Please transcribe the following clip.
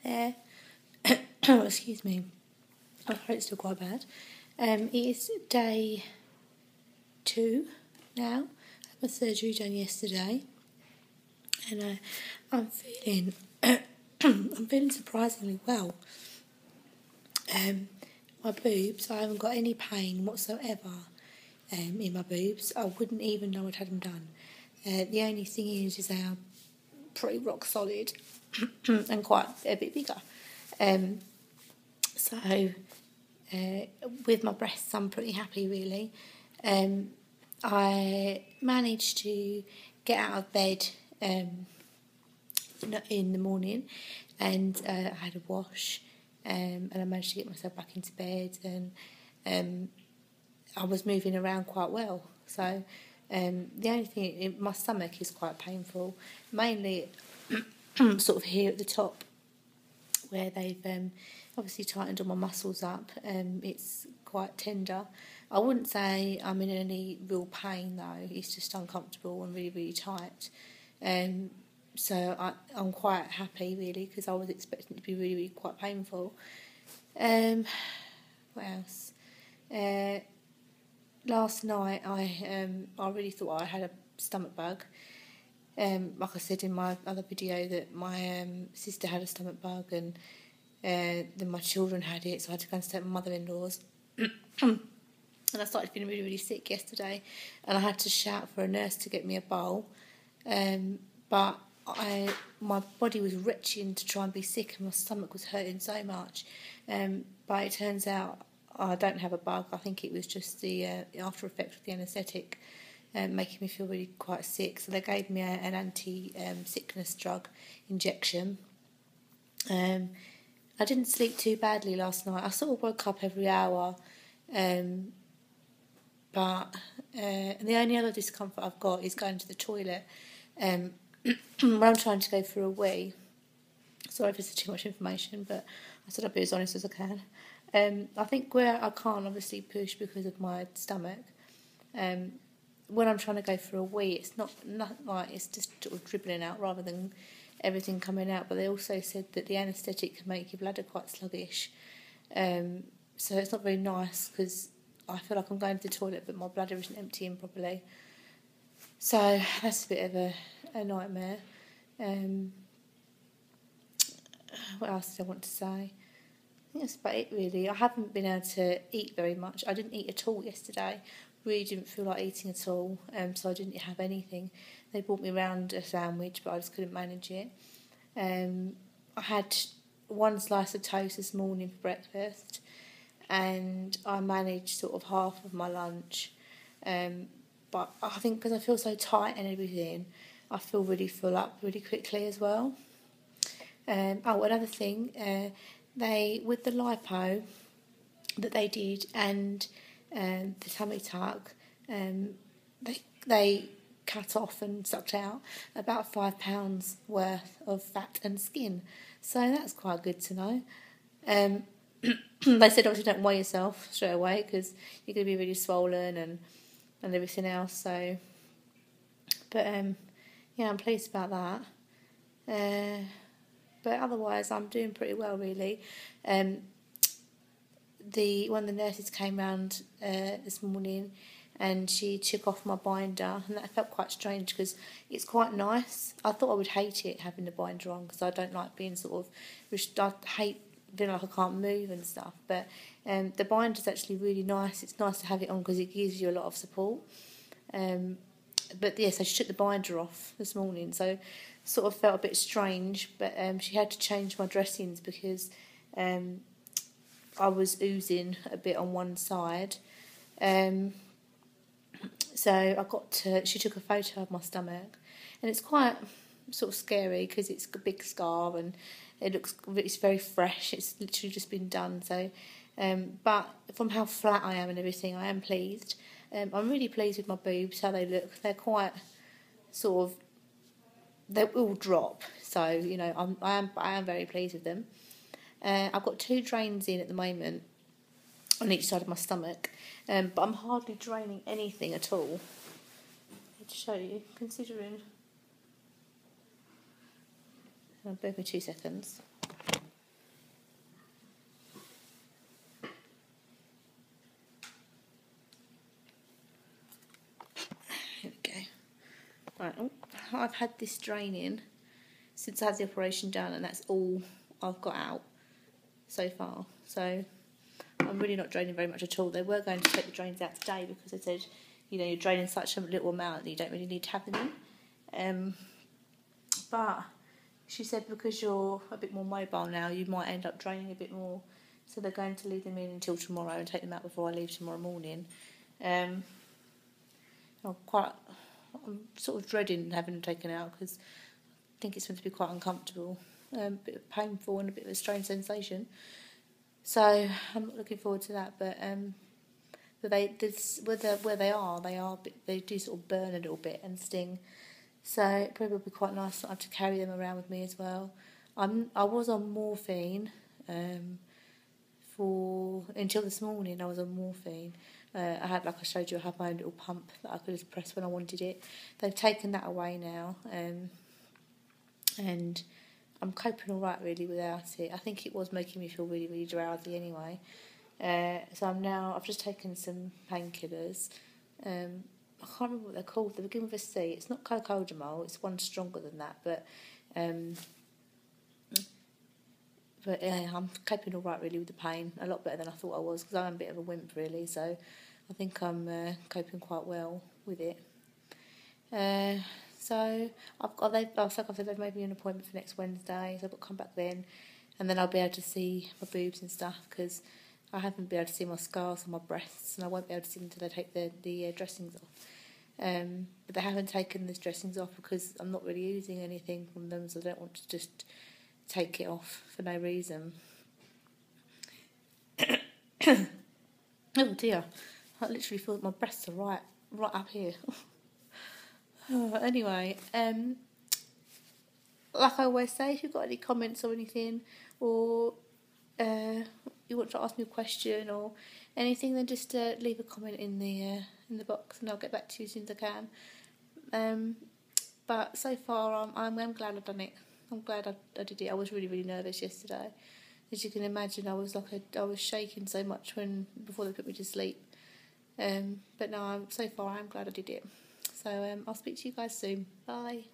There. Oh, excuse me. I thought it's still quite bad. It is day 2 now. I had my surgery done yesterday, and I'm feeling I'm feeling surprisingly well. My boobs, I haven't got any pain whatsoever in my boobs. I wouldn't even know I'd had them done. The only thing is they are pretty rock solid and quite a bit bigger. So with my breasts, I'm pretty happy, really. I managed to get out of bed in the morning, and I had a wash, and I managed to get myself back into bed, and I was moving around quite well. So the only thing, my stomach is quite painful, mainly sort of here at the top, where they've obviously tightened all my muscles up. It's quite tender. I wouldn't say I'm in any real pain though. It's just uncomfortable and really, really tight. So I'm quite happy, really, because I was expecting it to be really, really quite painful. What else? Last night I really thought I had a stomach bug. Like I said in my other video, that my sister had a stomach bug, and then my children had it, so I had to go and stay at my mother-in-law's. And I started feeling really, really sick yesterday, and I had to shout for a nurse to get me a bowl. But my body was retching to try and be sick, and my stomach was hurting so much. But it turns out I don't have a bug. I think it was just the after effect of the anaesthetic making me feel really quite sick. So they gave me an anti-sickness drug injection. I didn't sleep too badly last night. I sort of woke up every hour. But the only other discomfort I've got is going to the toilet. When I'm trying to go for a wee. Sorry if this is too much information, but I said I'd be as honest as I can. I think where I can't obviously push because of my stomach, when I'm trying to go for a wee, it's not like it's just sort of dribbling out rather than everything coming out. But they also said that the anaesthetic can make your bladder quite sluggish. So it's not very nice, because I feel like I'm going to the toilet but my bladder isn't emptying properly. So that's a bit of a nightmare. What else did I want to say? I think that's about it, really. I haven't been able to eat very much. I didn't eat at all yesterday. Really didn't feel like eating at all, so I didn't have anything. They brought me around a sandwich, but I just couldn't manage it. I had one slice of toast this morning for breakfast, and I managed sort of half of my lunch. But I think because I feel so tight and everything, I feel really full up really quickly as well. Another thing, they, with the lipo that they did and the tummy tuck, they cut off and sucked out about £5 worth of fat and skin. So that's quite good to know. They said obviously don't weigh yourself straight away, because you're going to be really swollen and everything else. So, but yeah, I'm pleased about that. But otherwise, I'm doing pretty well, really. One of the nurses came round this morning, and she took off my binder, and that felt quite strange because it's quite nice. I thought I would hate it, having the binder on, because I don't like being sort of, I hate feeling like I can't move and stuff. But the binder's actually really nice. It's nice to have it on because it gives you a lot of support. But yeah, so she took the binder off this morning, so sort of felt a bit strange. But she had to change my dressings because I was oozing a bit on one side. So she took a photo of my stomach, and it's quite sort of scary because it's a big scar and it's very fresh. It's literally just been done. So, but from how flat I am and everything, I am pleased. I'm really pleased with my boobs, how they look. They're quite sort of, they will drop. So, you know, I am very pleased with them. I've got 2 drains in at the moment on each side of my stomach, but I'm hardly draining anything at all. To show you, considering. Bear with me 2 seconds. I've had this draining since I had the operation done, and that's all I've got out so far. So I'm really not draining very much at all. They were going to take the drains out today because they said, you're draining such a little amount that you don't really need to have them in. But she said because you're a bit more mobile now, you might end up draining a bit more. So they're going to leave them in until tomorrow and take them out before I leave tomorrow morning. I'm sort of dreading having them taken out because I think it's going to be quite uncomfortable, a bit painful and a bit of a strange sensation. So I'm not looking forward to that. But where they do sort of burn a little bit and sting. So it probably would be quite nice not have to carry them around with me as well. I was on morphine until this morning. I was on morphine. I had, like I showed you, I had my own little pump that I could just press when I wanted it. They've taken that away now, and I'm coping all right really without it. I think it was making me feel really, really drowsy anyway. So I've just taken some painkillers. I can't remember what they're called. They begin with a C. It's not cocodamol. It's one stronger than that. But I'm coping all right really with the pain. A lot better than I thought I was because I'm a bit of a wimp really. So I think I'm coping quite well with it. So they've made me an appointment for next Wednesday. So I've got to come back then, and then I'll be able to see my boobs and stuff because I haven't been able to see my scars on my breasts, and I won't be able to see them until they take the dressings off. But they haven't taken the dressings off because I'm not really using anything from them, so I don't want to just take it off for no reason. Oh dear, I literally feel that my breasts are right up here. Anyway, like I always say, if you've got any comments or anything, or you want to ask me a question or anything, then just leave a comment in the box, and I'll get back to you as soon as I can. But so far, I'm glad I've done it. I'm glad I did it. I was really, really nervous yesterday. As you can imagine, I was shaking so much before they put me to sleep. But no, so far I'm glad I did it. So I'll speak to you guys soon. Bye.